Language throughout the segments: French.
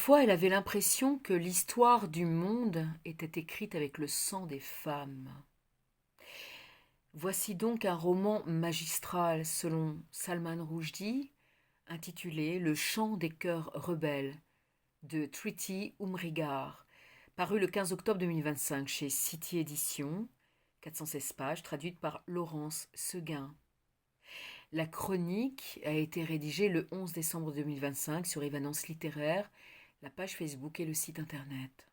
Parfois, elle avait l'impression que l'histoire du monde était écrite avec le sang des femmes. Voici donc un roman magistral selon Salman Rushdie, intitulé Le chant des cœurs rebelles de Triti Umrigar, paru le 15 octobre 2025 chez City Éditions, 416 pages, traduite par Laurence Seguin. La chronique a été rédigée le 11 décembre 2025 sur Évanence littéraire, la page Facebook et le site internet.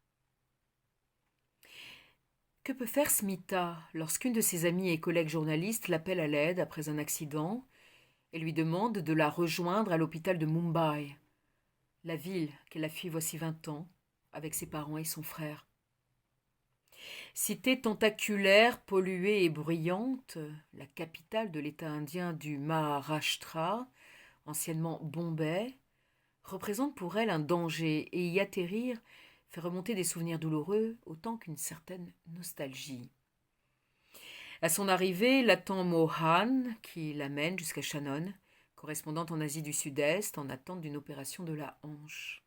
Que peut faire Smita lorsqu'une de ses amies et collègues journalistes l'appelle à l'aide après un accident et lui demande de la rejoindre à l'hôpital de Mumbai, la ville qu'elle a fui voici 20 ans, avec ses parents et son frère. Cité tentaculaire, polluée et bruyante, la capitale de l'État indien du Maharashtra, anciennement Bombay, représente pour elle un danger et y atterrir fait remonter des souvenirs douloureux autant qu'une certaine nostalgie. À son arrivée, l'attend Mohan, qui l'amène jusqu'à Shannon, correspondante en Asie du Sud-Est, en attente d'une opération de la hanche.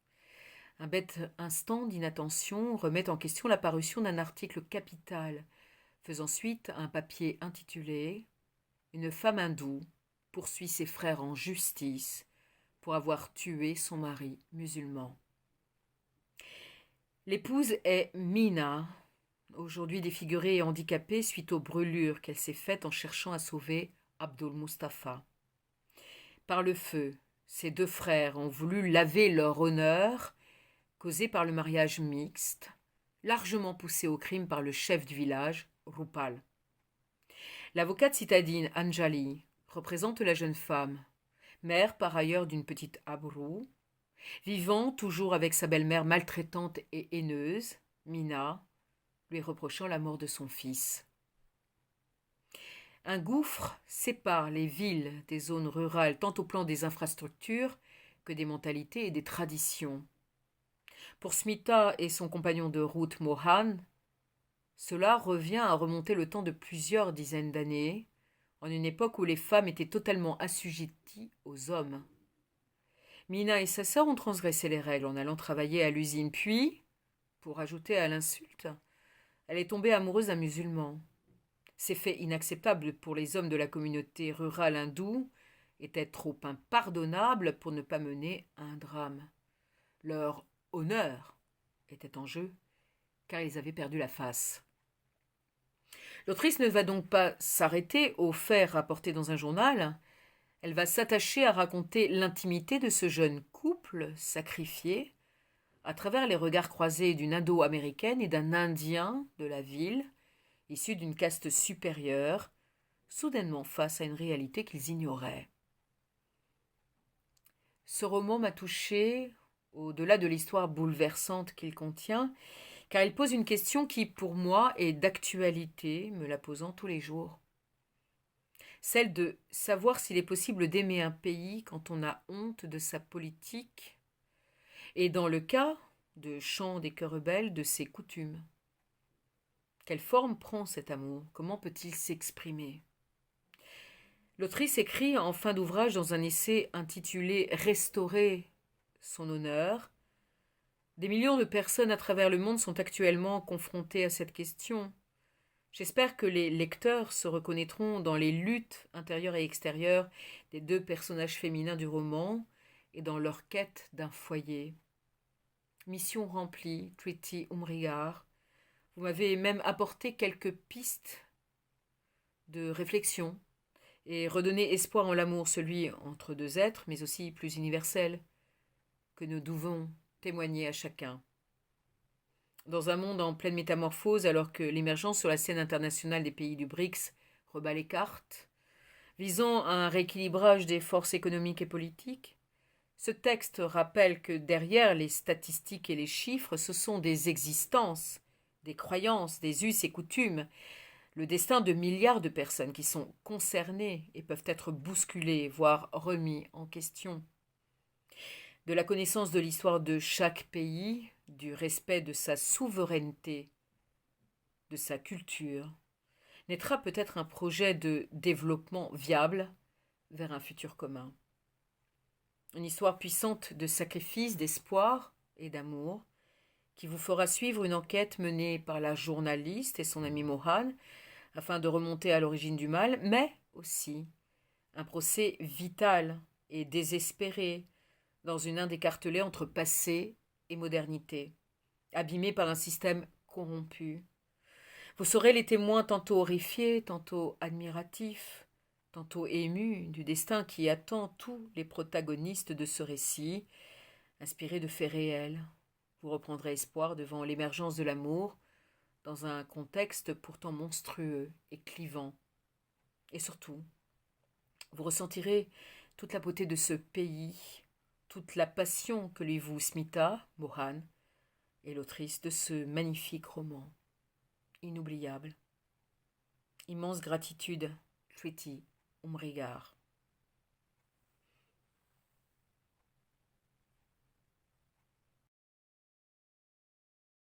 Un bête instant d'inattention remet en question la parution d'un article capital, faisant suite à un papier intitulé « Une femme hindoue poursuit ses frères en justice pour avoir tué son mari musulman ». L'épouse est Mina, aujourd'hui défigurée et handicapée suite aux brûlures qu'elle s'est faites en cherchant à sauver Abdul Mustafa. Par le feu, ses deux frères ont voulu laver leur honneur, causé par le mariage mixte, largement poussé au crime par le chef du village, Rupal. L'avocate citadine Anjali représente la jeune femme, mère par ailleurs d'une petite Abrou, vivant toujours avec sa belle-mère maltraitante et haineuse, Mina, lui reprochant la mort de son fils. Un gouffre sépare les villes des zones rurales tant au plan des infrastructures que des mentalités et des traditions. Pour Smita et son compagnon de route Mohan, cela revient à remonter le temps de plusieurs dizaines d'années, en une époque où les femmes étaient totalement assujetties aux hommes. Mina et sa sœur ont transgressé les règles en allant travailler à l'usine, puis, pour ajouter à l'insulte, elle est tombée amoureuse d'un musulman. Ces faits inacceptables pour les hommes de la communauté rurale hindoue étaient trop impardonnables pour ne pas mener à un drame. Leur honneur était en jeu, car ils avaient perdu la face. L'autrice ne va donc pas s'arrêter aux faits rapportés dans un journal. Elle va s'attacher à raconter l'intimité de ce jeune couple sacrifié à travers les regards croisés d'une Indo-américaine et d'un Indien de la ville, issus d'une caste supérieure, soudainement face à une réalité qu'ils ignoraient. Ce roman m'a touchée, au-delà de l'histoire bouleversante qu'il contient, car il pose une question qui, pour moi, est d'actualité, me la posant tous les jours. Celle de savoir s'il est possible d'aimer un pays quand on a honte de sa politique, et dans le cas de Chant des cœurs rebelles, de ses coutumes. Quelle forme prend cet amour? Comment peut-il s'exprimer? L'autrice écrit en fin d'ouvrage dans un essai intitulé « Restaurer son honneur ». Des millions de personnes à travers le monde sont actuellement confrontées à cette question. J'espère que les lecteurs se reconnaîtront dans les luttes intérieures et extérieures des deux personnages féminins du roman et dans leur quête d'un foyer. Mission remplie, Triti Umrigar. Vous m'avez même apporté quelques pistes de réflexion et redonné espoir en l'amour, celui entre deux êtres, mais aussi plus universel, que nous devons témoigner à chacun. Dans un monde en pleine métamorphose, alors que l'émergence sur la scène internationale des pays du BRICS rebat les cartes, visant à un rééquilibrage des forces économiques et politiques, ce texte rappelle que derrière les statistiques et les chiffres, ce sont des existences, des croyances, des us et coutumes, le destin de milliards de personnes qui sont concernées et peuvent être bousculées, voire remis en question. De la connaissance de l'histoire de chaque pays, du respect de sa souveraineté, de sa culture, naîtra peut-être un projet de développement viable vers un futur commun. Une histoire puissante de sacrifice, d'espoir, et d'amour, qui vous fera suivre une enquête menée par la journaliste et son ami Mohan afin de remonter à l'origine du mal, mais aussi un procès vital et désespéré dans une Inde écartelée entre passé et modernité, abîmée par un système corrompu. Vous serez les témoins tantôt horrifiés, tantôt admiratifs, tantôt émus du destin qui attend tous les protagonistes de ce récit, inspiré de faits réels. Vous reprendrez espoir devant l'émergence de l'amour dans un contexte pourtant monstrueux et clivant. Et surtout, vous ressentirez toute la beauté de ce pays, toute la passion que lui voue Smita, Mohan, et l'autrice de ce magnifique roman. Inoubliable. Immense gratitude, Triti Umrigar.